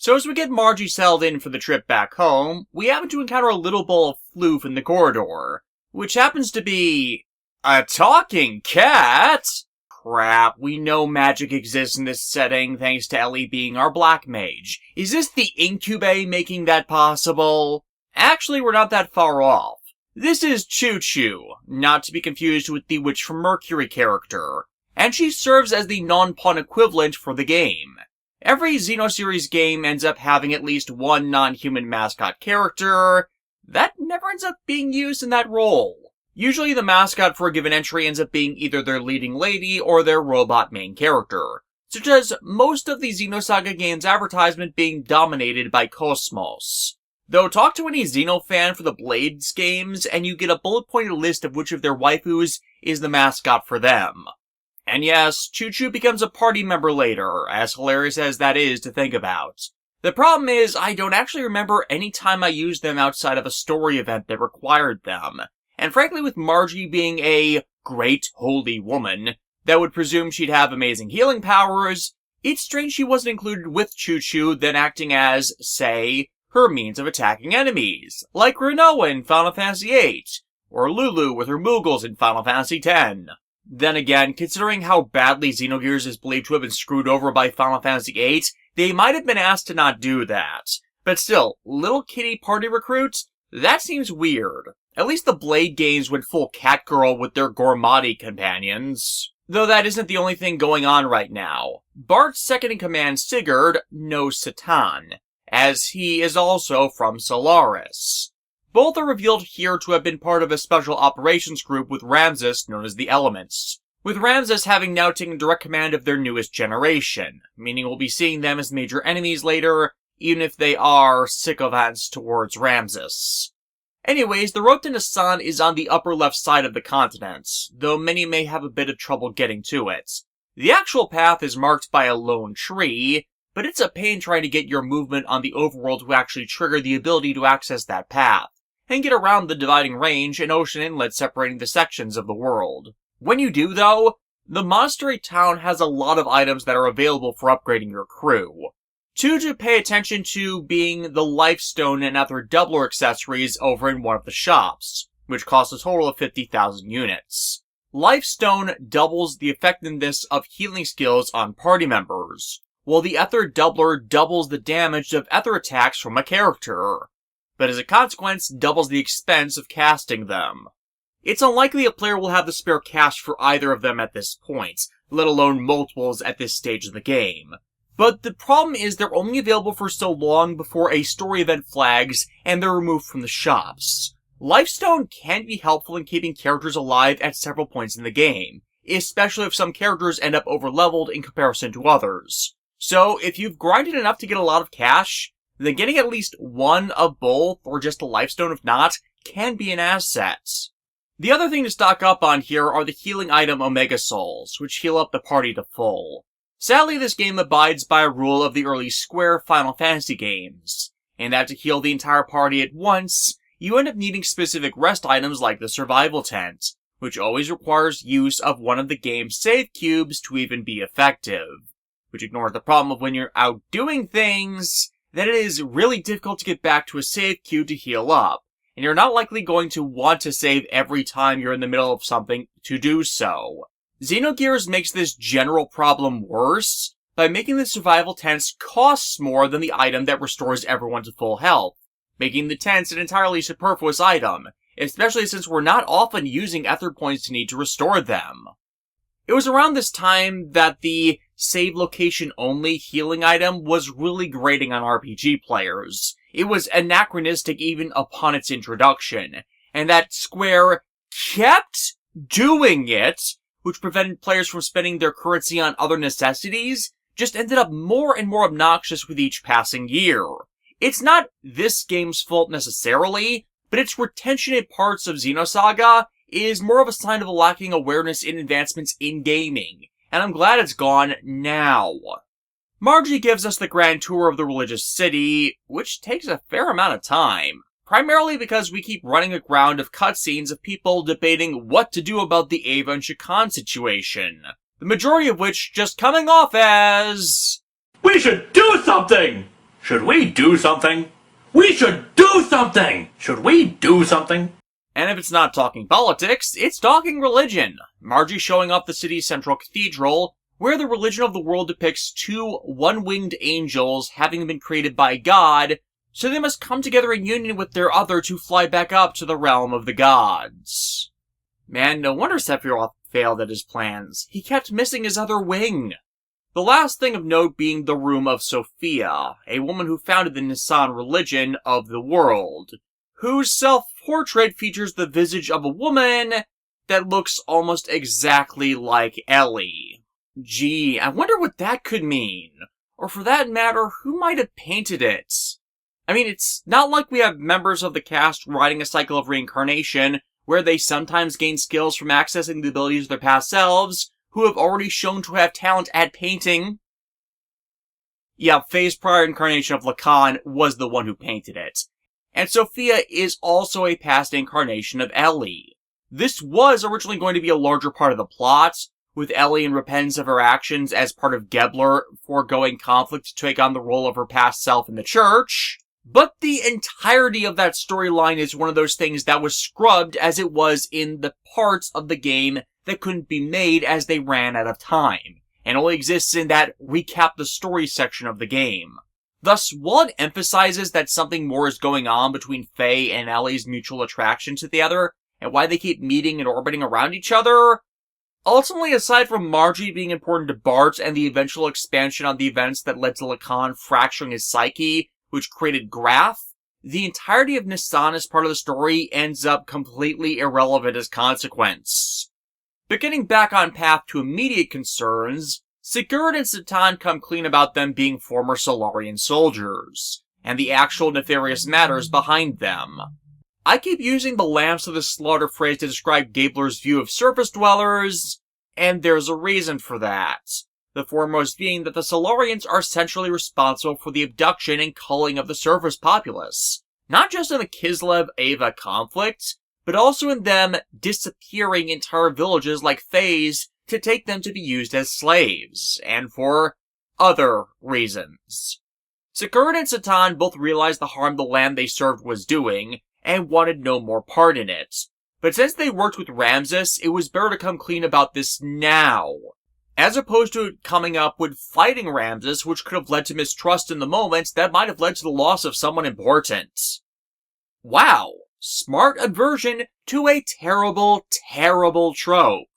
So as we get Margie settled in for the trip back home, we happen to encounter a little bowl of floof in the corridor, which happens to be a talking cat! Crap, we know magic exists in this setting thanks to Ellie being our black mage. Is this the Incubate making that possible? Actually, we're not that far off. This is Choo Choo, not to be confused with the Witch from Mercury character, and she serves as the non-pun equivalent for the game. Every Xenoseries game ends up having at least one non-human mascot character that never ends up being used in that role. Usually the mascot for a given entry ends up being either their leading lady or their robot main character, such as most of the Xenosaga games' advertisement being dominated by Cosmos. Though talk to any Xeno fan for the Blades games and you get a bullet-pointed list of which of their waifus is the mascot for them. And yes, Choo Choo becomes a party member later, as hilarious as that is to think about. The problem is, I don't actually remember any time I used them outside of a story event that required them. And frankly, with Margie being a great holy woman that would presume she'd have amazing healing powers, it's strange she wasn't included with Choo Choo then acting as, say, her means of attacking enemies, like Renoa in Final Fantasy VIII, or Lulu with her Moogles in Final Fantasy X. Then again, considering how badly Xenogears is believed to have been screwed over by Final Fantasy VIII, they might have been asked to not do that. But still, little kitty party recruits? That seems weird. At least the Blade games went full Catgirl with their Gormati companions. Though that isn't the only thing going on right now. Bart's second-in-command Sigurd knows Satan, as he is also from Solaris. Both are revealed here to have been part of a special operations group with Ramsus known as the Elements, with Ramsus having now taken direct command of their newest generation, meaning we'll be seeing them as major enemies later, even if they are sycophants towards Ramsus. Anyways, the road to Nissan is on the upper left side of the continent, though many may have a bit of trouble getting to it. The actual path is marked by a lone tree, but it's a pain trying to get your movement on the overworld to actually trigger the ability to access that path, and get around the dividing range and ocean inlet separating the sections of the world. When you do, though, the monastery town has a lot of items that are available for upgrading your crew. Two to pay attention to being the Lifestone and other doubler accessories over in one of the shops, which costs a total of 50,000 units. Lifestone doubles the effectiveness of healing skills on party members, while the Ether Doubler doubles the damage of Ether attacks from a character, but as a consequence doubles the expense of casting them. It's unlikely a player will have the spare cash for either of them at this point, let alone multiples at this stage of the game. But the problem is they're only available for so long before a story event flags and they're removed from the shops. Lifestone can be helpful in keeping characters alive at several points in the game, especially if some characters end up overleveled in comparison to others. So if you've grinded enough to get a lot of cash, then getting at least one of both, or just a Lifestone if not, can be an asset. The other thing to stock up on here are the healing item Omega Souls, which heal up the party to full. Sadly, this game abides by a rule of the early Square Final Fantasy games, and that to heal the entire party at once, you end up needing specific rest items like the Survival Tent, which always requires use of one of the game's save cubes to even be effective. Which ignores the problem of when you're out doing things, that it is really difficult to get back to a save cube to heal up, and you're not likely going to want to save every time you're in the middle of something to do so. Xenogears makes this general problem worse by making the survival tents cost more than the item that restores everyone to full health, making the tents an entirely superfluous item, especially since we're not often using ether points to need to restore them. It was around this time that the save location only healing item was really grating on RPG players. It was anachronistic even upon its introduction, and that Square kept doing it, which prevented players from spending their currency on other necessities, just ended up more and more obnoxious with each passing year. It's not this game's fault necessarily, but its retention in parts of Xenosaga is more of a sign of a lacking awareness in advancements in gaming, and I'm glad it's gone now. Margie gives us the grand tour of the religious city, which takes a fair amount of time. Primarily because we keep running aground of cutscenes of people debating what to do about the Ava and Shakan situation. The majority of which just coming off as... "We should do something! Should we do something? We should do something! Should we do something? And if it's not talking politics, it's talking religion. Margie showing off the city's central cathedral, where the religion of the world depicts two one-winged angels having been created by God, so they must come together in union with their other to fly back up to the realm of the gods. Man, no wonder Sephiroth failed at his plans. He kept missing his other wing. The last thing of note being the Room of Sophia, a woman who founded the Nissan religion of the world, whose self-portrait features the visage of a woman that looks almost exactly like Ellie. Gee, I wonder what that could mean. Or for that matter, who might have painted it? I mean, it's not like we have members of the cast riding a cycle of reincarnation, where they sometimes gain skills from accessing the abilities of their past selves, who have already shown to have talent at painting. Yeah, Faye's prior incarnation of Lacan was the one who painted it. And Sophia is also a past incarnation of Ellie. This was originally going to be a larger part of the plot, with Ellie in repentance of her actions as part of Gebler foregoing conflict to take on the role of her past self in the church. But the entirety of that storyline is one of those things that was scrubbed as it was in the parts of the game that couldn't be made as they ran out of time, and only exists in that recap the story section of the game. Thus, while it emphasizes that something more is going on between Faye and Ellie's mutual attraction to the other, and why they keep meeting and orbiting around each other, ultimately, aside from Margie being important to Bart and the eventual expansion on the events that led to Lacan fracturing his psyche, which created Graph, the entirety of Nissan as part of the story ends up completely irrelevant as consequence. But getting back on path to immediate concerns, Sigurd and Satan come clean about them being former Solarian soldiers, and the actual nefarious matters behind them. I keep using the Lambs of the Slaughter phrase to describe Gabler's view of surface dwellers, and there's a reason for that. The foremost being that the Solarians are centrally responsible for the abduction and culling of the surface populace, not just in the Kislev-Ava conflict, but also in them disappearing entire villages like Faye's to take them to be used as slaves, and for other reasons. Sigurd and Satan both realized the harm the land they served was doing, and wanted no more part in it. But since they worked with Ramsus, it was better to come clean about this now, as opposed to coming up with fighting Ramsus, which could have led to mistrust in the moment that might have led to the loss of someone important. Wow, smart aversion to a terrible, terrible trope.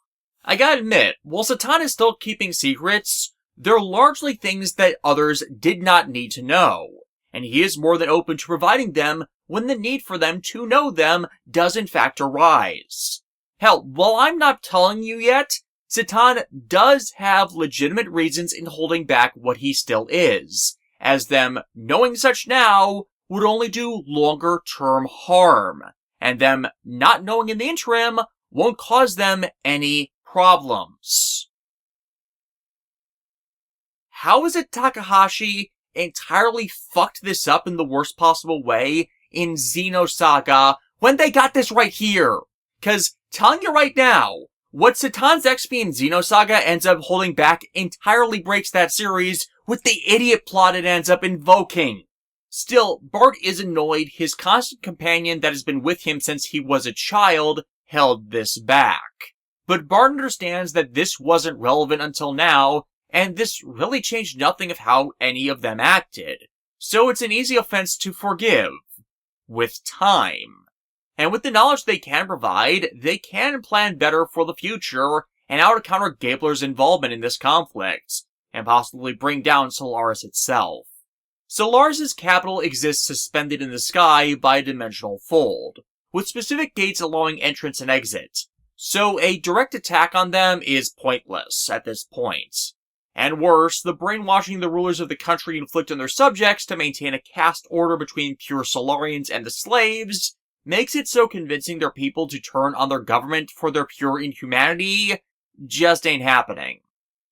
I gotta admit, while Satan is still keeping secrets, they're largely things that others did not need to know, and he is more than open to providing them when the need for them to know them does in fact arise. Hell, while I'm not telling you yet, Satan does have legitimate reasons in holding back what he still is, as them knowing such now would only do longer-term harm, and them not knowing in the interim won't cause them any problems. How is it Takahashi entirely fucked this up in the worst possible way in Xenosaga when they got this right here? 'Cause, telling you right now, what Satan's XP in Xenosaga ends up holding back entirely breaks that series with the idiot plot it ends up invoking. Still, Bart is annoyed his constant companion that has been with him since he was a child held this back. But Bart understands that this wasn't relevant until now, and this really changed nothing of how any of them acted. So it's an easy offense to forgive. With time. And with the knowledge they can provide, they can plan better for the future and how to counter Gabler's involvement in this conflict, and possibly bring down Solaris itself. Solaris' capital exists suspended in the sky by a dimensional fold, with specific gates allowing entrance and exit, so a direct attack on them is pointless at this point. And worse, the brainwashing the rulers of the country inflict on their subjects to maintain a caste order between pure Solarians and the slaves makes it so convincing their people to turn on their government for their pure inhumanity just ain't happening.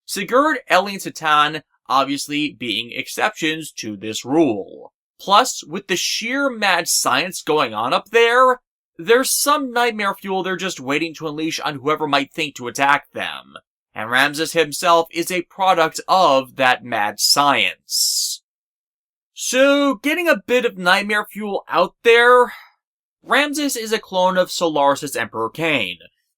Sigurd, Ellie, and Satan obviously being exceptions to this rule. Plus, with the sheer mad science going on up there, there's some nightmare fuel they're just waiting to unleash on whoever might think to attack them. And Ramsus himself is a product of that mad science. So, getting a bit of nightmare fuel out there, Ramsus is a clone of Solaris' Emperor Cain,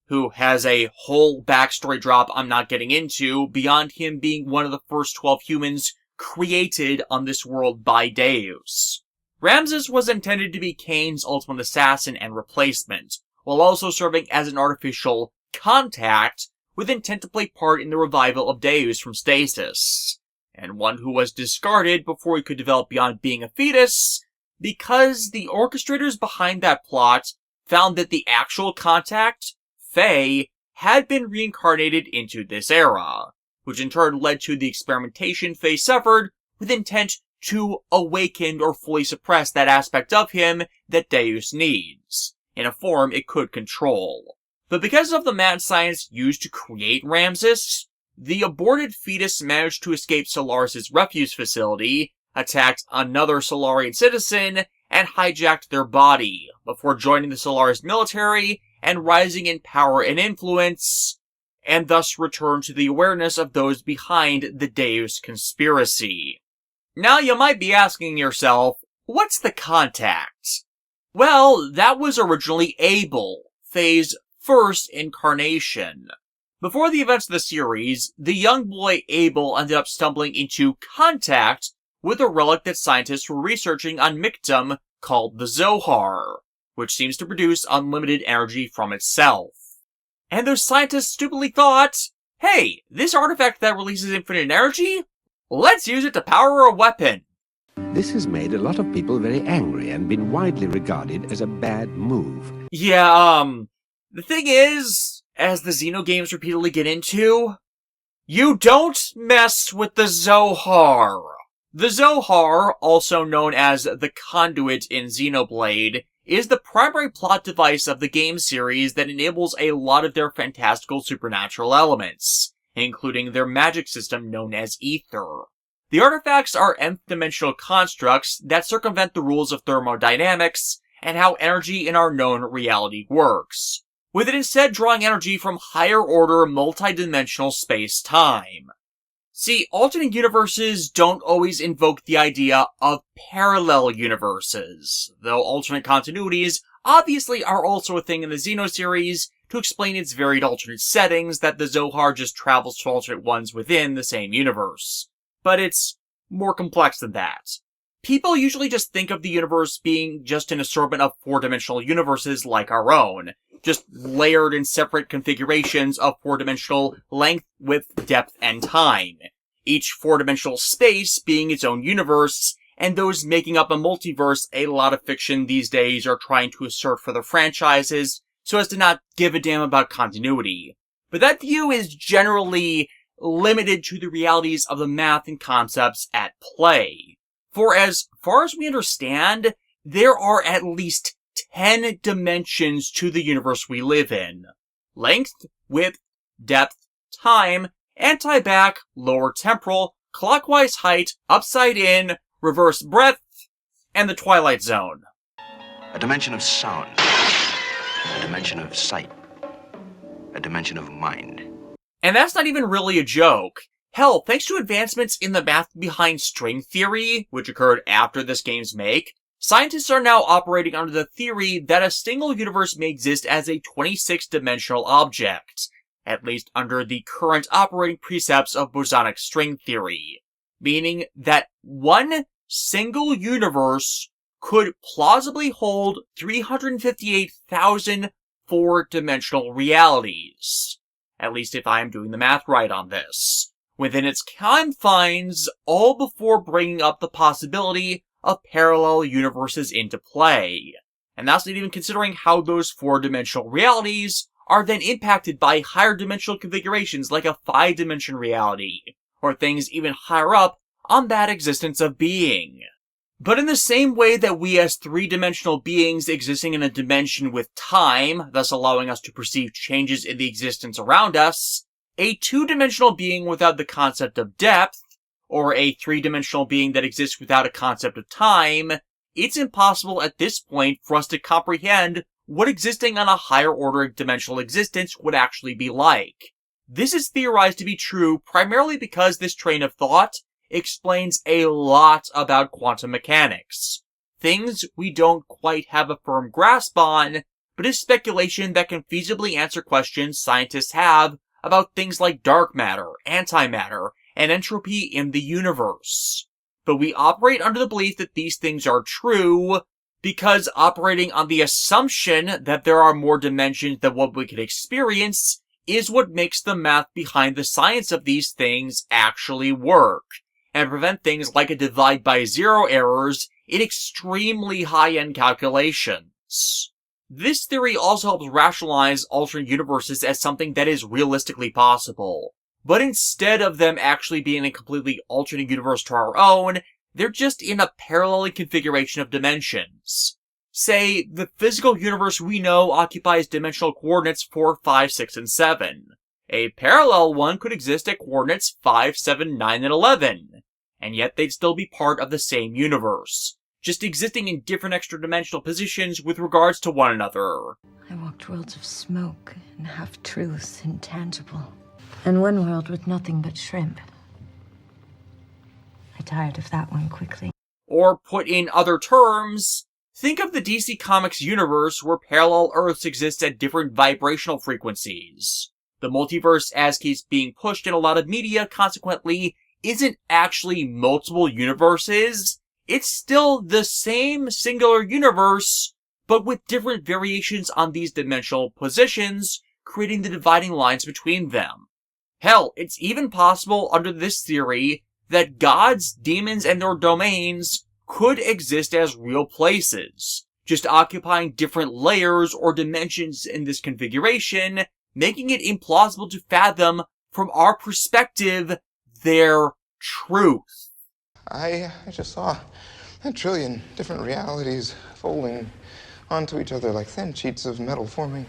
who has a whole backstory drop I'm not getting into beyond him being one of the first 12 humans created on this world by Deus. Ramsus was intended to be Cain's ultimate assassin and replacement, while also serving as an artificial contact with intent to play part in the revival of Deus from stasis, and one who was discarded before he could develop beyond being a fetus, because the orchestrators behind that plot found that the actual contact, Faye, had been reincarnated into this era, which in turn led to the experimentation Faye suffered with intent to awaken or fully suppress that aspect of him that Deus needs, in a form it could control. But because of the mad science used to create Ramsus, the aborted fetus managed to escape Solaris' refuge facility, attacked another Solarian citizen, and hijacked their body, before joining the Solaris military and rising in power and influence, and thus returned to the awareness of those behind the Deus conspiracy. Now you might be asking yourself, what's the contact? Well, that was originally Abel, Faye's first incarnation. Before the events of the series, the young boy Abel ended up stumbling into contact with a relic that scientists were researching on Mictum called the Zohar, which seems to produce unlimited energy from itself. And those scientists stupidly thought, hey, this artifact that releases infinite energy? Let's use it to power a weapon. This has made a lot of people very angry and been widely regarded as a bad move. Yeah, the thing is, as the Xenogames repeatedly get into, you don't mess with the Zohar. The Zohar, also known as the Conduit in Xenoblade, is the primary plot device of the game series that enables a lot of their fantastical supernatural elements, including their magic system known as Ether. The artifacts are nth-dimensional constructs that circumvent the rules of thermodynamics and how energy in our known reality works, with it instead drawing energy from higher-order multidimensional space-time. See, alternate universes don't always invoke the idea of parallel universes, though alternate continuities obviously are also a thing in the Xeno series to explain its varied alternate settings that the Zohar just travels to alternate ones within the same universe. But it's more complex than that. People usually just think of the universe being just an assortment of four-dimensional universes like our own, just layered in separate configurations of four-dimensional length, width, depth, and time. Each four-dimensional space being its own universe, and those making up a multiverse a lot of fiction these days are trying to assert for their franchises so as to not give a damn about continuity. But that view is generally limited to the realities of the math and concepts at play. For as far as we understand, there are at least 10 dimensions to the universe we live in. Length, width, depth, time, anti-back, lower temporal, clockwise height, upside in, reverse breadth, and the Twilight Zone. A dimension of sound, a dimension of sight, a dimension of mind. And that's not even really a joke. Hell, thanks to advancements in the math behind string theory, which occurred after this game's make, scientists are now operating under the theory that a single universe may exist as a 26-dimensional object, at least under the current operating precepts of bosonic string theory, meaning that one single universe could plausibly hold 358,000 four-dimensional realities. At least if I am doing the math right on this. Within its confines, all before bringing up the possibility of parallel universes into play. And that's not even considering how those four-dimensional realities are then impacted by higher dimensional configurations like a 5-dimension reality, or things even higher up on that existence of being. But in the same way that we as 3-dimensional beings existing in a dimension with time, thus allowing us to perceive changes in the existence around us, a 2-dimensional being without the concept of depth, or a 3-dimensional being that exists without a concept of time, it's impossible at this point for us to comprehend what existing on a higher order dimensional existence would actually be like. This is theorized to be true primarily because this train of thought explains a lot about quantum mechanics. Things we don't quite have a firm grasp on, but is speculation that can feasibly answer questions scientists have about things like dark matter, antimatter, and entropy in the universe. But we operate under the belief that these things are true, because operating on the assumption that there are more dimensions than what we can experience is what makes the math behind the science of these things actually work, and prevent things like a divide by zero errors in extremely high-end calculations. This theory also helps rationalize alternate universes as something that is realistically possible. But instead of them actually being a completely alternate universe to our own, they're just in a paralleling configuration of dimensions. Say, the physical universe we know occupies dimensional coordinates 4, 5, 6, and 7. A parallel one could exist at coordinates 5, 7, 9, and 11. And yet they'd still be part of the same universe, just existing in different extra-dimensional positions with regards to one another. I walked worlds of smoke and half-truths, intangible. And one world with nothing but shrimp. I tired of that one quickly. Or put in other terms, think of the DC Comics universe where parallel Earths exist at different vibrational frequencies. The multiverse, as keeps being pushed in a lot of media, consequently, isn't actually multiple universes. It's still the same singular universe, but with different variations on these dimensional positions, creating the dividing lines between them. Hell, it's even possible under this theory that gods, demons, and their domains could exist as real places, just occupying different layers or dimensions in this configuration, making it implausible to fathom, from our perspective, their truth. I just saw a trillion different realities folding onto each other like thin sheets of metal forming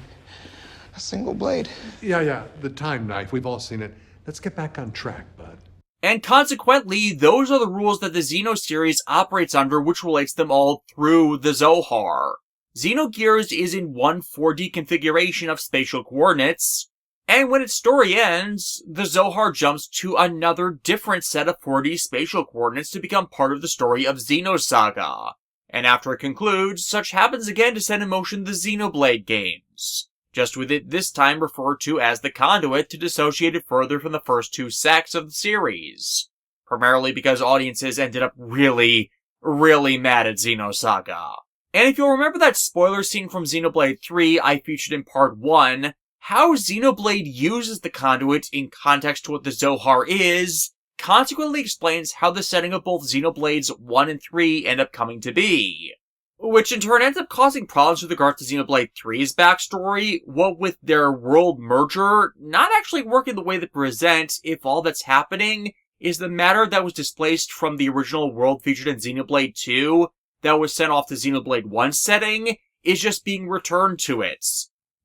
a single blade. Yeah, the time knife. We've all seen it. Let's get back on track, bud. And consequently, those are the rules that the Xeno series operates under, which relates them all through the Zohar. Xenogears is in one 4D configuration of spatial coordinates, and when its story ends, the Zohar jumps to another different set of 4D spatial coordinates to become part of the story of Xenosaga. And after it concludes, such happens again to set in motion the Xenoblade games, just with it this time referred to as the conduit to dissociate it further from the first two sects of the series. Primarily because audiences ended up really mad at Xenosaga. And if you'll remember that spoiler scene from Xenoblade 3 I featured in part 1, how Xenoblade uses the conduit in context to what the Zohar is, consequently explains how the setting of both Xenoblades 1 and 3 end up coming to be. Which in turn ends up causing problems with regard to Xenoblade 3's backstory, what with their world merger not actually working the way they present if all that's happening is the matter that was displaced from the original world featured in Xenoblade 2 that was sent off the Xenoblade 1 setting is just being returned to it.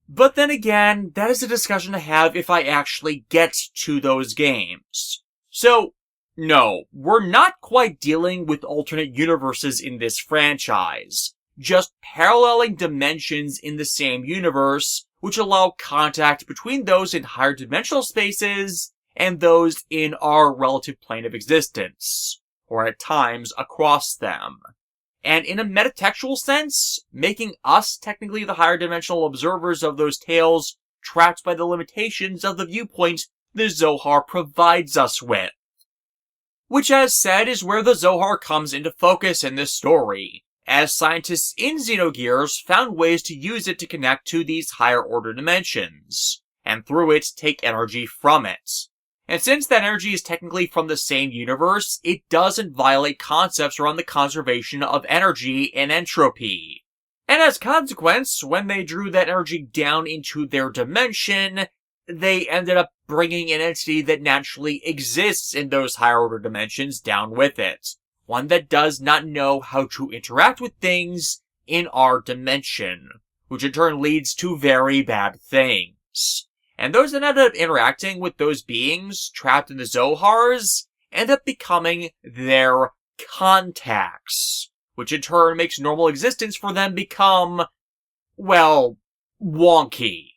But then again, that is a discussion to have if I actually get to those games. So, no, we're not quite dealing with alternate universes in this franchise, just paralleling dimensions in the same universe, which allow contact between those in higher dimensional spaces and those in our relative plane of existence, or at times across them. And in a metatextual sense, making us technically the higher dimensional observers of those tales trapped by the limitations of the viewpoint the Zohar provides us with. Which, as said, is where the Zohar comes into focus in this story, as scientists in Xenogears found ways to use it to connect to these higher-order dimensions, and through it take energy from it. And since that energy is technically from the same universe, it doesn't violate concepts around the conservation of energy and entropy. And as a consequence, when they drew that energy down into their dimension, they ended up bringing an entity that naturally exists in those higher order dimensions down with it. One that does not know how to interact with things in our dimension, which in turn leads to very bad things. And those that end up interacting with those beings trapped in the Zohars end up becoming their contacts, which in turn makes normal existence for them become, well, wonky.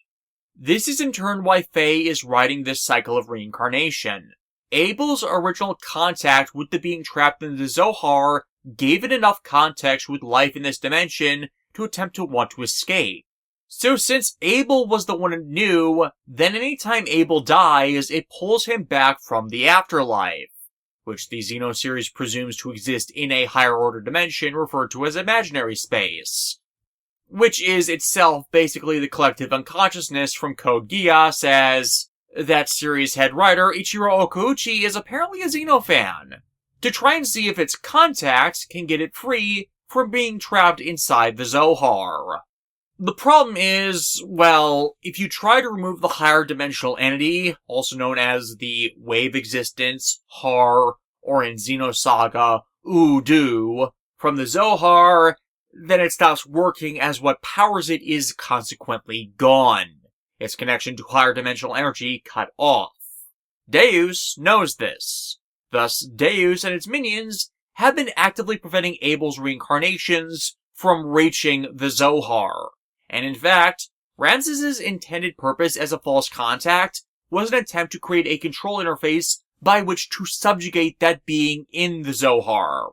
This is in turn why Faye is riding this cycle of reincarnation, Abel's original contact with the being trapped in the Zohar gave it enough context with life in this dimension to attempt to want to escape. So since Abel was the one who knew, then anytime Abel dies, it pulls him back from the afterlife, which the Xeno series presumes to exist in a higher order dimension referred to as imaginary space, which is itself basically the collective unconsciousness from Code Geass, as that series head writer Ichiro Okuuchi is apparently a Xeno fan, to try and see if its contact can get it free from being trapped inside the Zohar. The problem is, well, if you try to remove the higher dimensional entity, also known as the Wave Existence, Har, or in Xenosaga, Udu, from the Zohar, then it stops working as what powers it is consequently gone. Its connection to higher dimensional energy cut off. Deus knows this. Thus, Deus and its minions have been actively preventing Abel's reincarnations from reaching the Zohar. And in fact, Ramsus' intended purpose as a false contact was an attempt to create a control interface by which to subjugate that being in the Zohar.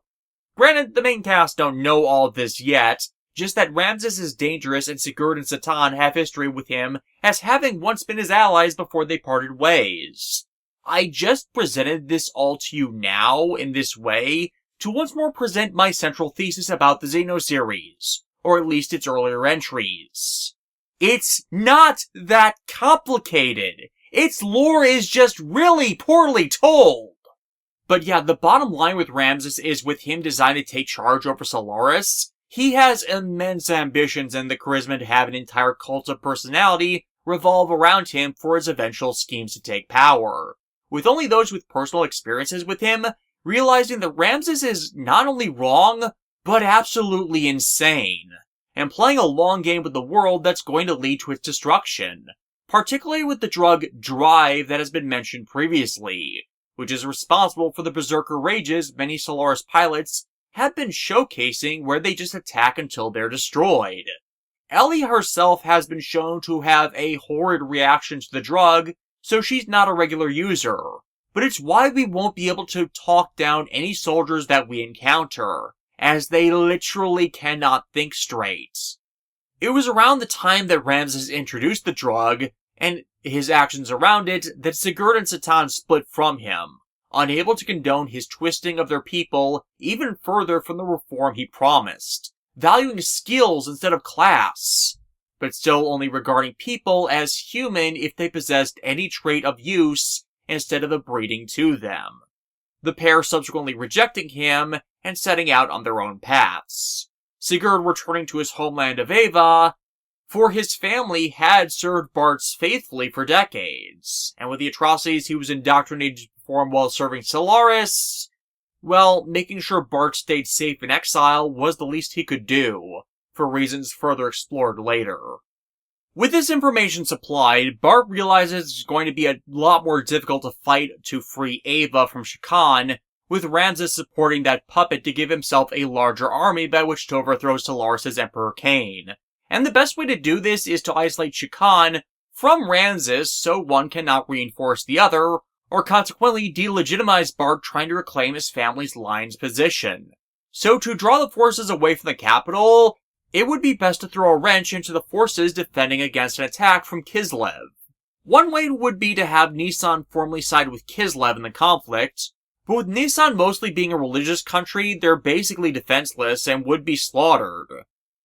Granted, the main cast don't know all of this yet, just that Ramsus is dangerous and Sigurd and Satan have history with him as having once been his allies before they parted ways. I just presented this all to you now in this way to once more present my central thesis about the Xeno series, or at least its earlier entries. It's not that complicated. Its lore is just really poorly told. But yeah, the bottom line with Ramsus is with him designed to take charge over Solaris, he has immense ambitions and the charisma to have an entire cult of personality revolve around him for his eventual schemes to take power, with only those with personal experiences with him realizing that Ramsus is not only wrong, but absolutely insane, and playing a long game with the world that's going to lead to its destruction, particularly with the drug Drive that has been mentioned previously, which is responsible for the berserker rages many Solaris pilots have been showcasing where they just attack until they're destroyed. Ellie herself has been shown to have a horrid reaction to the drug, so she's not a regular user, but it's why we won't be able to talk down any soldiers that we encounter, as they literally cannot think straight. It was around the time that Ramsus introduced the drug, and his actions around it, that Sigurd and Satan split from him, unable to condone his twisting of their people even further from the reform he promised, valuing skills instead of class, but still only regarding people as human if they possessed any trait of use instead of a breeding to them. The pair subsequently rejecting him and setting out on their own paths. Sigurd returning to his homeland of Ava, for his family had served Bartz faithfully for decades, and with the atrocities he was indoctrinated to perform while serving Solaris, well, making sure Bart stayed safe in exile was the least he could do, for reasons further explored later. With this information supplied, Bart realizes it's going to be a lot more difficult to fight to free Ava from Shakan, with Ramsus supporting that puppet to give himself a larger army by which to overthrow Solaris' Emperor Cain. And the best way to do this is to isolate Shakan from Ramsus so one cannot reinforce the other, or consequently delegitimize Bart trying to reclaim his family's line's position. So to draw the forces away from the capital, it would be best to throw a wrench into the forces defending against an attack from Kislev. One way would be to have Nissan formally side with Kislev in the conflict, but with Nissan mostly being a religious country, they're basically defenseless and would be slaughtered.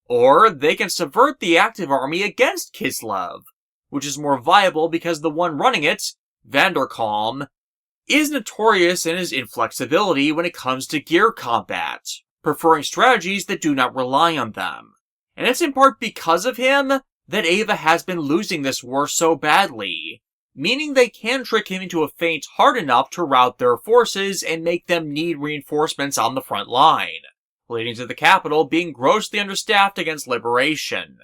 Or they can subvert the active army against Kislev, which is more viable because the one running it, Vanderkalm, is notorious in his inflexibility when it comes to gear combat, preferring strategies that do not rely on them. And it's in part because of him that Ava has been losing this war so badly, meaning they can trick him into a feint hard enough to rout their forces and make them need reinforcements on the front line, leading to the capital being grossly understaffed against liberation.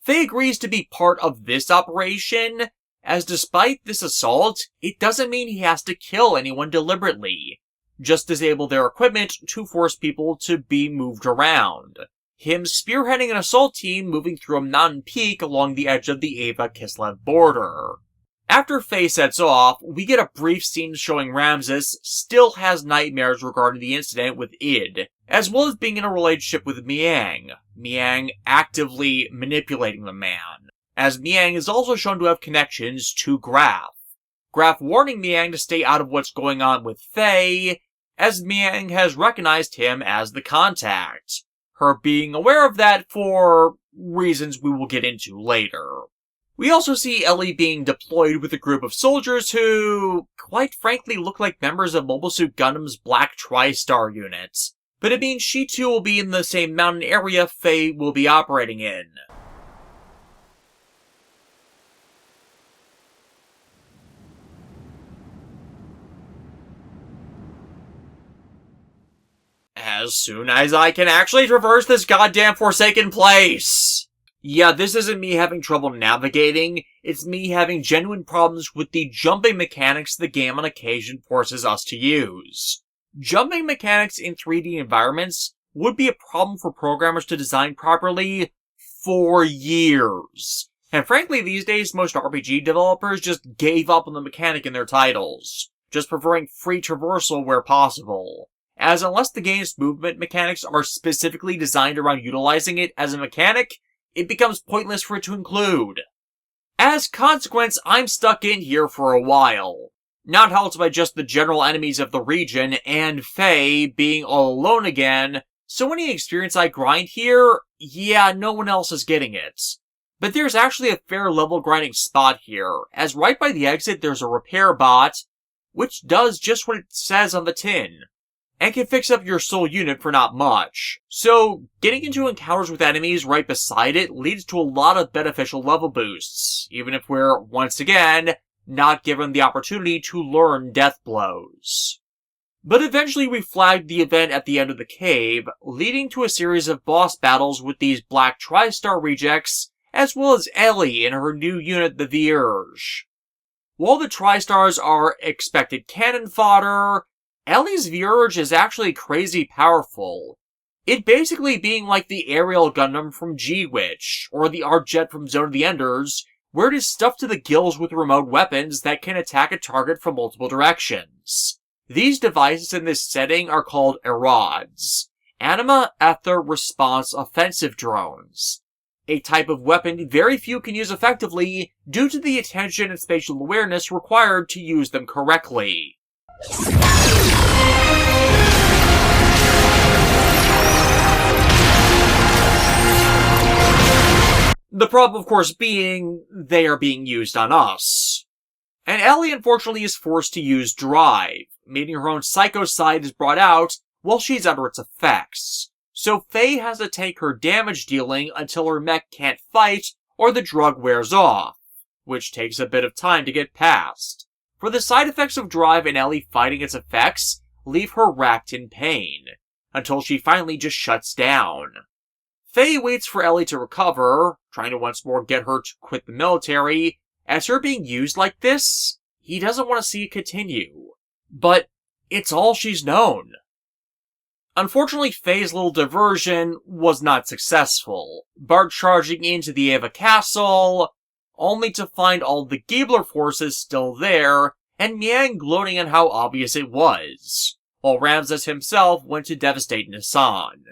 Faye agrees to be part of this operation, as despite this assault, it doesn't mean he has to kill anyone deliberately, just disable their equipment to force people to be moved around. Him spearheading an assault team moving through a mountain peak along the edge of the Ava-Kislev border. After Faye sets off, we get a brief scene showing Ramsus still has nightmares regarding the incident with Id, as well as being in a relationship with Miang, Miang actively manipulating the man, as Miang is also shown to have connections to Graf. Graf warning Miang to stay out of what's going on with Faye, as Miang has recognized him as the contact, her being aware of that for reasons we will get into later. We also see Ellie being deployed with a group of soldiers who, quite frankly, look like members of Mobile Suit Gundam's Black Tri-Star unit. But it means she too will be in the same mountain area Faye will be operating in. As soon as I can actually traverse this goddamn forsaken place! Yeah, this isn't me having trouble navigating, it's me having genuine problems with the jumping mechanics the game on occasion forces us to use. Jumping mechanics in 3D environments would be a problem for programmers to design properly for years. And frankly, these days, most RPG developers just gave up on the mechanic in their titles, just preferring free traversal where possible. As unless the game's movement mechanics are specifically designed around utilizing it as a mechanic, it becomes pointless for it to include. As consequence, I'm stuck in here for a while. Not helped by just the general enemies of the region and Faye being all alone again, so any experience I grind here, yeah, no one else is getting it. But there's actually a fair level grinding spot here, as right by the exit there's a repair bot, which does just what it says on the tin, and can fix up your soul unit for not much. So, getting into encounters with enemies right beside it leads to a lot of beneficial level boosts, even if we're, once again, not given the opportunity to learn death blows. But eventually we flagged the event at the end of the cave, leading to a series of boss battles with these Black Tri-Star rejects, as well as Ellie and her new unit, the Vierge. While the Tri-Stars are expected cannon fodder, Ellie's Vierge is actually crazy powerful. It basically being like the aerial Gundam from G-Witch, or the Art-Jet from Zone of the Enders, where it is stuffed to the gills with remote weapons that can attack a target from multiple directions. These devices in this setting are called ARODs, Anima Ether Response Offensive Drones, a type of weapon very few can use effectively due to the attention and spatial awareness required to use them correctly. The problem, of course, being they are being used on us. And Ellie, unfortunately, is forced to use Drive, meaning her own psycho side is brought out while she's under its effects. So Faye has to take her damage dealing until her mech can't fight or the drug wears off, which takes a bit of time to get past. For the side effects of Drive and Ellie fighting its effects leave her racked in pain, until she finally just shuts down. Faye waits for Ellie to recover, trying to once more get her to quit the military. As her being used like this, he doesn't want to see it continue. But it's all she's known. Unfortunately, Faye's little diversion was not successful. Bart charging into the Ava castle, only to find all the Giebler forces still there, and Miang gloating on how obvious it was, while Ramsus himself went to devastate Nissan.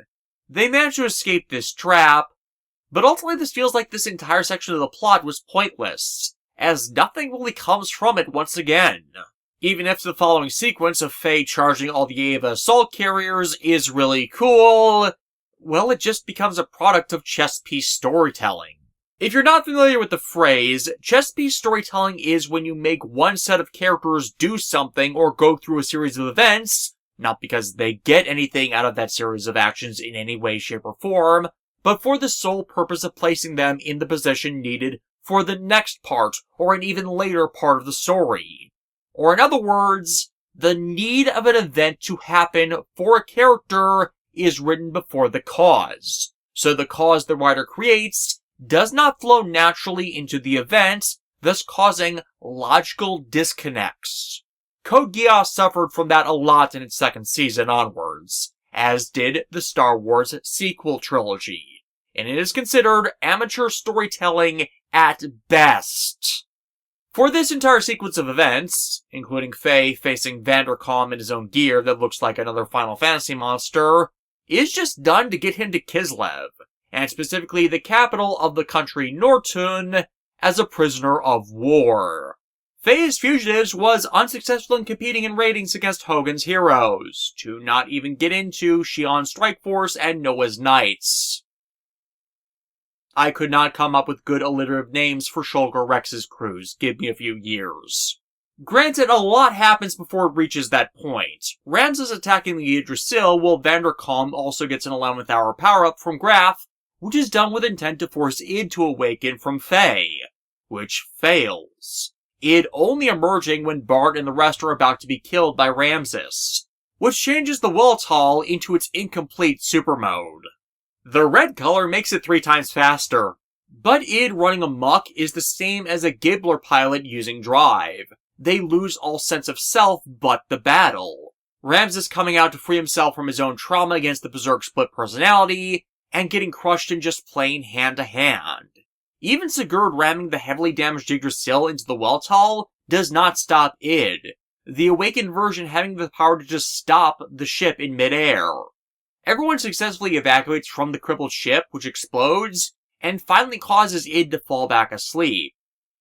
They managed to escape this trap, but ultimately this feels like this entire section of the plot was pointless, as nothing really comes from it once again. Even if the following sequence of Faye charging all the Ava assault carriers is really cool, well, it just becomes a product of chess piece storytelling. If you're not familiar with the phrase, chess piece storytelling is when you make one set of characters do something or go through a series of events, not because they get anything out of that series of actions in any way, shape, or form, but for the sole purpose of placing them in the position needed for the next part or an even later part of the story. Or in other words, the need of an event to happen for a character is written before the cause. So the cause the writer creates does not flow naturally into the event, thus causing logical disconnects. Code Geass suffered from that a lot in its second season onwards, as did the Star Wars sequel trilogy, and it is considered amateur storytelling at best. For this entire sequence of events, including Faye facing Vanderkalm in his own gear that looks like another Final Fantasy monster, is just done to get him to Kislev, and specifically the capital of the country Nortun, as a prisoner of war. Faye's Fugitives was unsuccessful in competing in ratings against Hogan's Heroes, to not even get into Shion's Strike Force and Noah's Knights. I could not come up with good alliterative names for Shulker Rex's crews. Give me a few years. Granted, a lot happens before it reaches that point. Ramsus attacking the Yggdrasil, while Vanderkalm also gets an 11th hour power-up from Graf, which is done with intent to force Id to awaken from Faye, which fails. Id only emerging when Bart and the rest are about to be killed by Ramsus, which changes the Weltall into its incomplete super mode. The red color makes it 3 times faster, but Id running amok is the same as a Gibbler pilot using drive. They lose all sense of self but the battle. Ramsus coming out to free himself from his own trauma against the Berserk split personality, and getting crushed in just plain hand-to-hand. Even Sigurd ramming the heavily damaged Yggdrasil into the Weltall does not stop Id, the awakened version having the power to just stop the ship in midair. Everyone successfully evacuates from the crippled ship, which explodes, and finally causes Id to fall back asleep.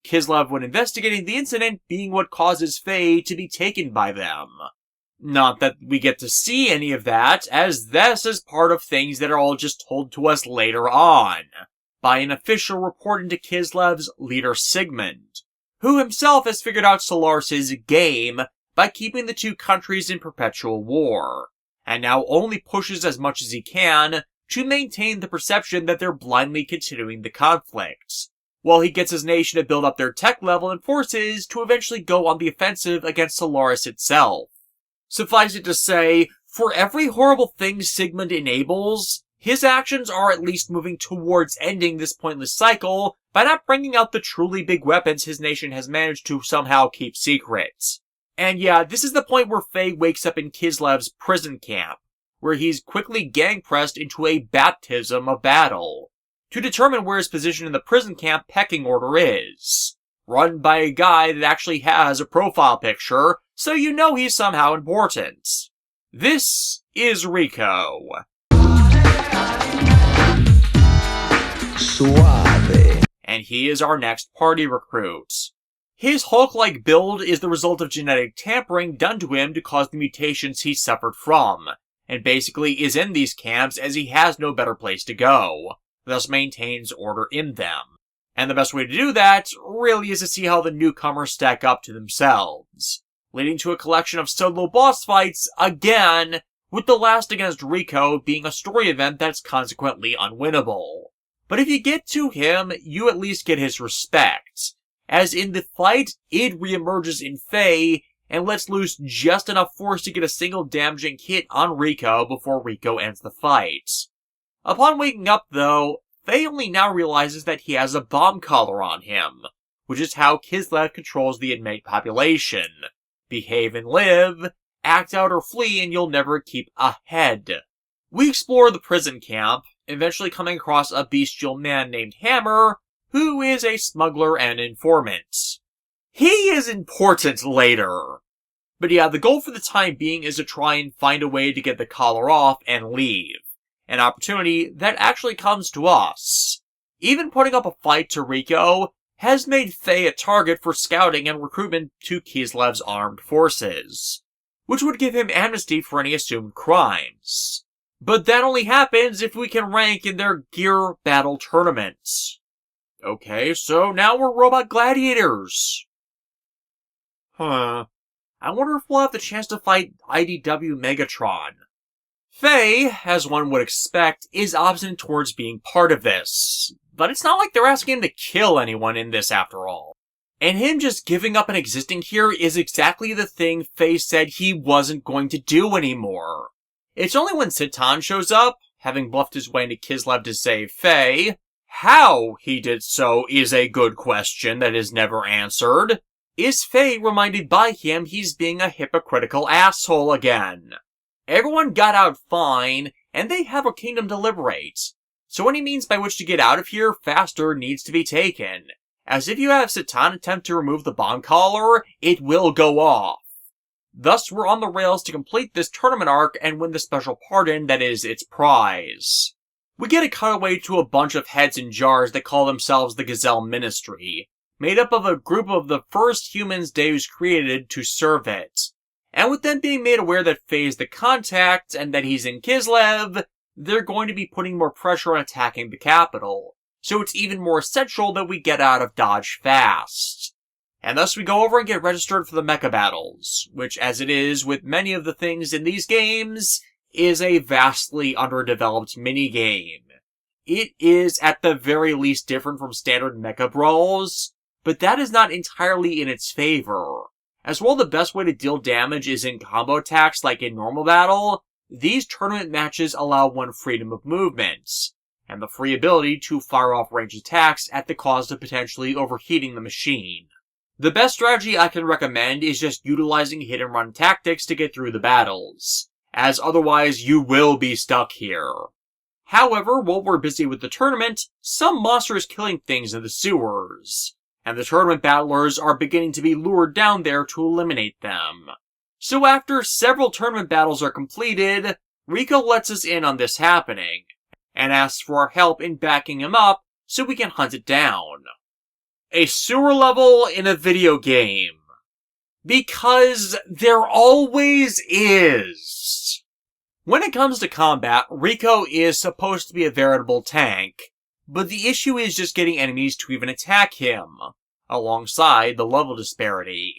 Kislev, when investigating the incident, being what causes Faye to be taken by them. Not that we get to see any of that, as this is part of things that are all just told to us later on, by an official report into Kislev's leader Sigmund, who himself has figured out Solaris' game by keeping the two countries in perpetual war, and now only pushes as much as he can to maintain the perception that they're blindly continuing the conflict, while he gets his nation to build up their tech level and forces to eventually go on the offensive against Solaris itself. Suffice it to say, for every horrible thing Sigmund enables, his actions are at least moving towards ending this pointless cycle by not bringing out the truly big weapons his nation has managed to somehow keep secret. And yeah, this is the point where Faye wakes up in Kislev's prison camp, where he's quickly gang-pressed into a baptism of battle, to determine where his position in the prison camp pecking order is, run by a guy that actually has a profile picture, so you know he's somehow important. This is Rico. Suave. And he is our next party recruit. His Hulk-like build is the result of genetic tampering done to him to cause the mutations he suffered from, and basically is in these camps as he has no better place to go, thus maintains order in them. And the best way to do that really is to see how the newcomers stack up to themselves, leading to a collection of solo boss fights again, with the last against Rico being a story event that's consequently unwinnable. But if you get to him, you at least get his respect, as in the fight, Id reemerges in Faye and lets loose just enough force to get a single damaging hit on Rico before Rico ends the fight. Upon waking up though, Faye only now realizes that he has a bomb collar on him, which is how Kislev controls the inmate population. Behave and live, act out or flee and you'll never keep ahead. We explore the prison camp, eventually coming across a bestial man named Hammer, who is a smuggler and informant. He is important later. But yeah, the goal for the time being is to try and find a way to get the collar off and leave. An opportunity that actually comes to us. Even putting up a fight to Rico has made Faye a target for scouting and recruitment to Kislev's armed forces, which would give him amnesty for any assumed crimes. But that only happens if we can rank in their gear battle tournaments. Okay, so now we're robot gladiators. I wonder if we'll have the chance to fight IDW Megatron. Faye, as one would expect, is obstinate towards being part of this. But it's not like they're asking him to kill anyone in this after all. And him just giving up and existing here is exactly the thing Faye said he wasn't going to do anymore. It's only when Citan shows up, having bluffed his way into Kislev to save Faye. How he did so is a good question that is never answered. Is Faye reminded by him he's being a hypocritical asshole again? Everyone got out fine, and they have a kingdom to liberate. So any means by which to get out of here faster needs to be taken. as if you have Citan attempt to remove the bomb collar, it will go off. Thus, we're on the rails to complete this tournament arc and win the special pardon that is its prize. We get a cutaway to a bunch of heads in jars that call themselves the Gazelle Ministry, made up of a group of the first humans Deus created to serve it. And with them being made aware that Faye's the contact and that he's in Kislev, they're going to be putting more pressure on attacking the capital. So it's even more essential that we get out of Dodge fast. And thus we go over and get registered for the mecha battles, which, as it is with many of the things in these games, is a vastly underdeveloped minigame. It is at the very least different from standard mecha brawls, but that is not entirely in its favor. As well, the best way to deal damage is in combo attacks like in normal battle. These tournament matches allow one freedom of movement, and the free ability to fire off ranged attacks at the cost of potentially overheating the machine. The best strategy I can recommend is just utilizing hit and run tactics to get through the battles, as otherwise you will be stuck here. However, while we're busy with the tournament, some monster is killing things in the sewers, and the tournament battlers are beginning to be lured down there to eliminate them. So after several tournament battles are completed, Rico lets us in on this happening, and asks for our help in backing him up so we can hunt it down. A sewer level in a video game. Because there always is. When it comes to combat, Rico is supposed to be a veritable tank, but the issue is just getting enemies to even attack him, alongside the level disparity.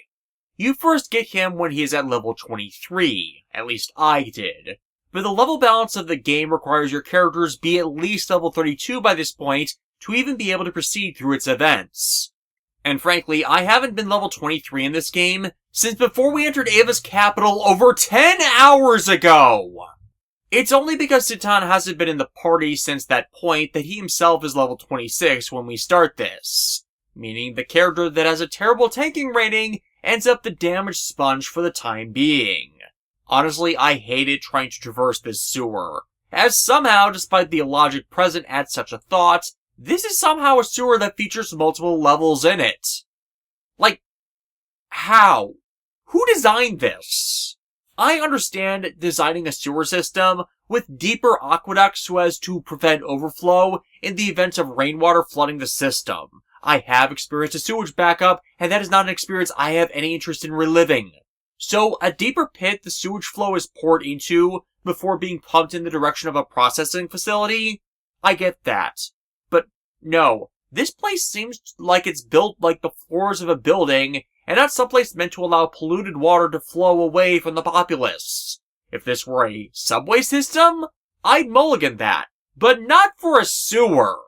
You first get him when he is at level 23, at least I did, but the level balance of the game requires your characters be at least level 32 by this point to even be able to proceed through its events. And frankly, I haven't been level 23 in this game since before we entered Ava's capital over 10 hours ago! It's only because Citan hasn't been in the party since that point that he himself is level 26 when we start this, meaning the character that has a terrible tanking rating ends up the damage sponge for the time being. Honestly, I hated trying to traverse this sewer, as somehow, despite the illogic present at such a thought, this is somehow a sewer that features multiple levels in it. Like, how? Who designed this? I understand designing a sewer system with deeper aqueducts so as to prevent overflow in the event of rainwater flooding the system. I have experienced a sewage backup, and that is not an experience I have any interest in reliving. So, a deeper pit the sewage flow is poured into before being pumped in the direction of a processing facility? I get that. But no, this place seems like it's built like the floors of a building, and not someplace meant to allow polluted water to flow away from the populace. If this were a subway system, I'd mulligan that, but not for a sewer.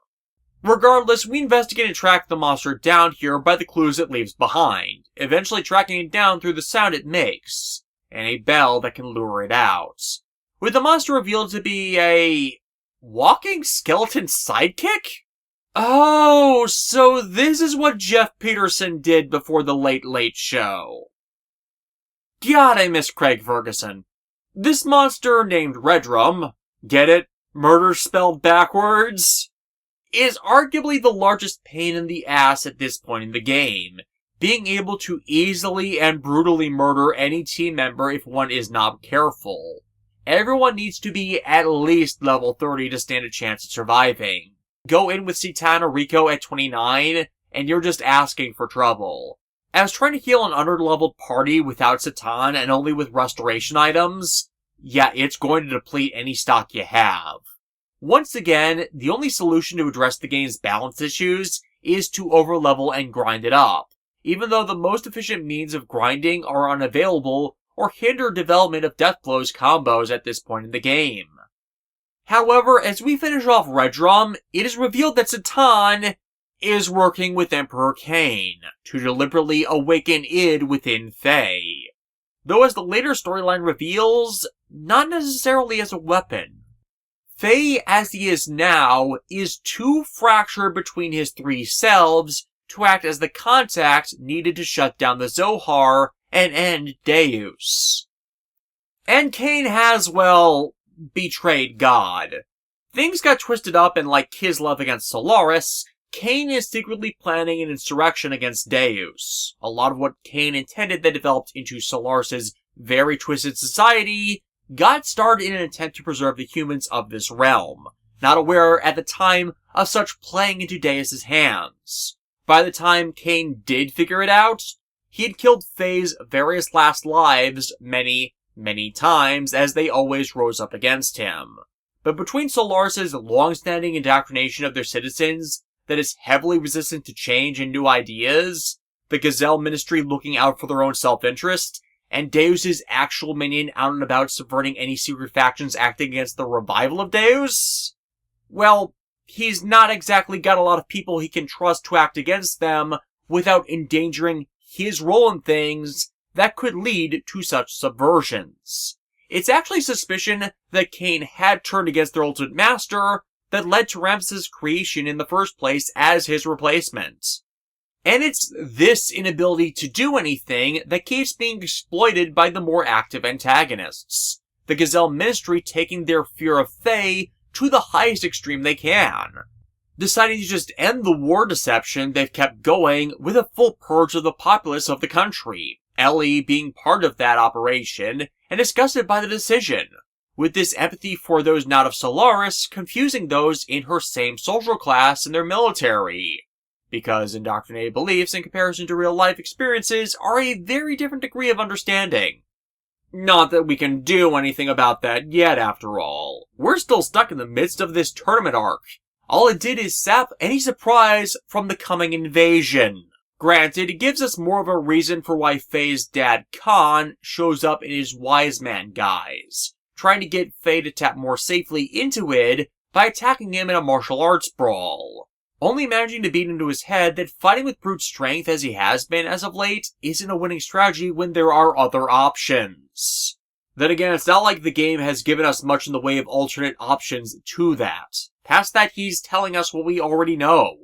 Regardless, we investigate and track the monster down here by the clues it leaves behind, eventually tracking it down through the sound it makes, and a bell that can lure it out. With the monster revealed to be a walking skeleton sidekick? Oh, so this is what Jeff Peterson did before the Late Late Show. God, I miss Craig Ferguson. This monster named Redrum, get it? Murder spelled backwards? Is arguably the largest pain in the ass at this point in the game, being able to easily and brutally murder any team member if one is not careful. Everyone needs to be at least level 30 to stand a chance at surviving. Go in with Citan or Rico at 29, and you're just asking for trouble. As trying to heal an under-leveled party without Citan and only with restoration items, yeah, it's going to deplete any stock you have. Once again, the only solution to address the game's balance issues is to overlevel and grind it up, even though the most efficient means of grinding are unavailable or hinder development of Deathblow's combos at this point in the game. However, as we finish off Redrum, it is revealed that Citan is working with Emperor Cain to deliberately awaken id within Faye. Though as the later storyline reveals, not necessarily as a weapon. Faye, as he is now, is too fractured between his three selves to act as the contact needed to shut down the Zohar and end Deus. And Cain has, well, betrayed God. Things got twisted up and like Kislev against Solaris, Cain is secretly planning an insurrection against Deus. A lot of what Cain intended that developed into Solaris' very twisted society got started in an attempt to preserve the humans of this realm, not aware at the time of such playing into Deus' hands. By the time Cain did figure it out, he had killed Faye's various last lives many, many times as they always rose up against him. But between Solaris' long-standing indoctrination of their citizens that is heavily resistant to change and new ideas, the Gazelle Ministry looking out for their own self-interest, and Deus' actual minion out and about subverting any secret factions acting against the revival of Deus, well, he's not exactly got a lot of people he can trust to act against them without endangering his role in things that could lead to such subversions. It's actually suspicion that Cain had turned against their ultimate master that led to Ramsus' creation in the first place as his replacement. And it's this inability to do anything that keeps being exploited by the more active antagonists, the Gazelle Ministry taking their fear of Faye to the highest extreme they can, deciding to just end the war deception they've kept going with a full purge of the populace of the country, Ellie being part of that operation and disgusted by the decision, with this empathy for those not of Solaris confusing those in her same social class in their military, because indoctrinated beliefs in comparison to real-life experiences are a very different degree of understanding. Not that we can do anything about that yet, after all. We're still stuck in the midst of this tournament arc. All it did is sap any surprise from the coming invasion. Granted, it gives us more of a reason for why Faye's dad, Khan, shows up in his wise man guise, trying to get Faye to tap more safely into id by attacking him in a martial arts brawl, only managing to beat into his head that fighting with brute strength as he has been as of late isn't a winning strategy when there are other options. Then again, it's not like the game has given us much in the way of alternate options to that. Past that, he's telling us what we already know.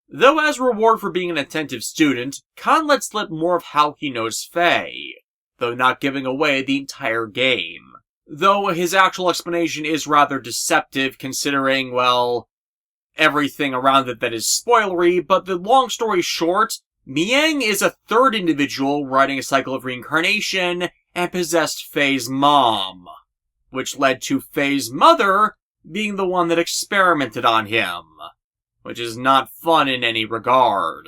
Though as reward for being an attentive student, Khan let slip more of how he knows Faye, though not giving away the entire game. Though his actual explanation is rather deceptive considering, well, everything around it that is spoilery, but the long story short, Miang is a third individual riding a cycle of reincarnation and possessed Faye's mom, which led to Faye's mother being the one that experimented on him, which is not fun in any regard.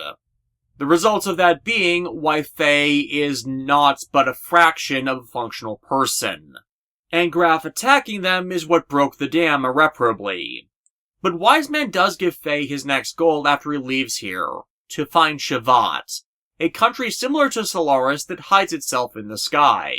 The results of that being why Faye is not but a fraction of a functional person, and Graf attacking them is what broke the dam irreparably. But Wise Man does give Faye his next goal after he leaves here, to find Shavat, a country similar to Solaris that hides itself in the sky.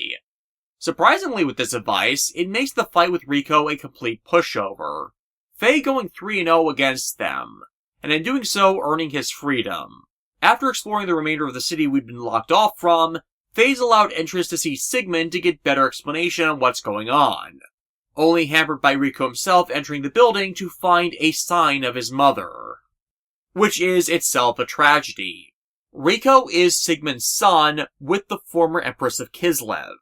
Surprisingly with this advice, it makes the fight with Rico a complete pushover, Faye going 3-0 against them, and in doing so earning his freedom. After exploring the remainder of the city we'd been locked off from, Faye's allowed entrance to see Sigmund to get better explanation on what's going on, only hampered by Rico himself entering the building to find a sign of his mother, which is itself a tragedy. Rico is Sigmund's son with the former Empress of Kislev,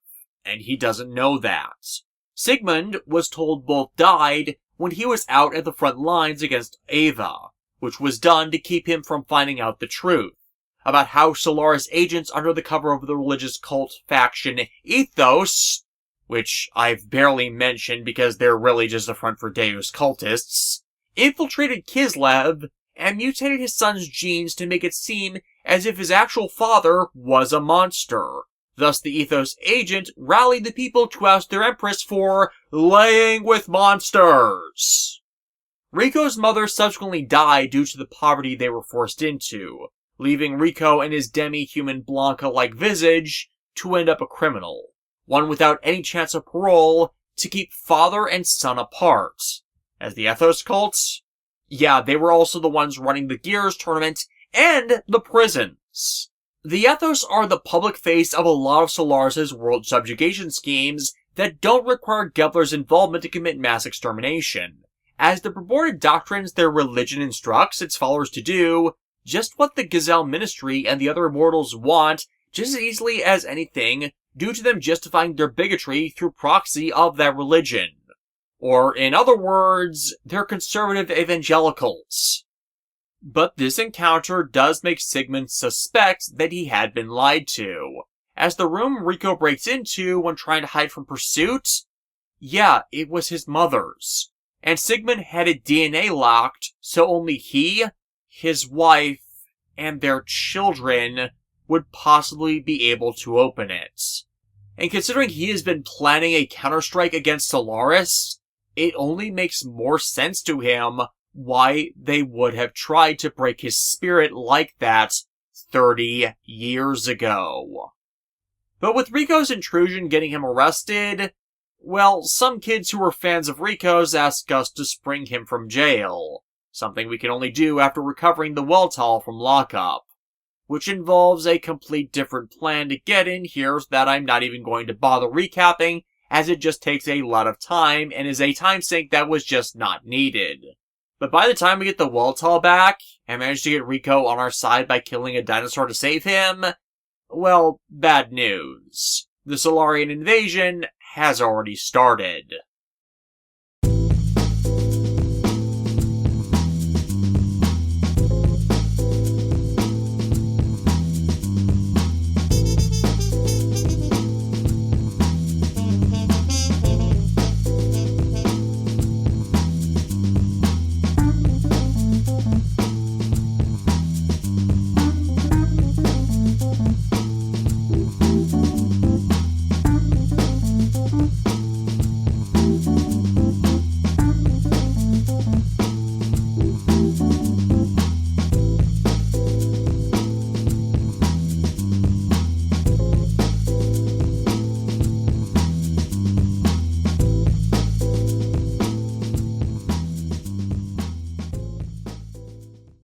and he doesn't know that. Sigmund was told both died when he was out at the front lines against Ava, which was done to keep him from finding out the truth about how Solaris agents under the cover of the religious cult faction Ethos, which I've barely mentioned because they're really just a front for Deus cultists, infiltrated Kislev and mutated his son's genes to make it seem as if his actual father was a monster. Thus, the Ethos agent rallied the people to oust their empress for laying with monsters. Rico's mother subsequently died due to the poverty they were forced into, leaving Rico and his demi-human Blanca-like visage to end up a criminal, one without any chance of parole to keep father and son apart. As the Ethos cults, yeah, they were also the ones running the Gears tournament and the prisons. The Ethos are the public face of a lot of Solaris' world subjugation schemes that don't require Gebler's involvement to commit mass extermination, as the purported doctrines their religion instructs its followers to do just what the Gazelle Ministry and the other immortals want just as easily as anything, due to them justifying their bigotry through proxy of that religion. Or, in other words, they're conservative evangelicals. But this encounter does make Sigmund suspect that he had been lied to, as the room Rico breaks into when trying to hide from pursuit, yeah, it was his mother's. And Sigmund had it DNA locked, so only he, his wife, and their children would possibly be able to open it. And considering he has been planning a counterstrike against Solaris, it only makes more sense to him why they would have tried to break his spirit like that 30 years ago. But with Rico's intrusion getting him arrested, well, some kids who were fans of Rico's asked us to spring him from jail, something we can only do after recovering the Weltall from lockup, which involves a complete different plan to get in here that I'm not even going to bother recapping, as it just takes a lot of time and is a time sink that was just not needed. But by the time we get the Weltall back, and manage to get Rico on our side by killing a dinosaur to save him, well, bad news. The Solarian invasion has already started.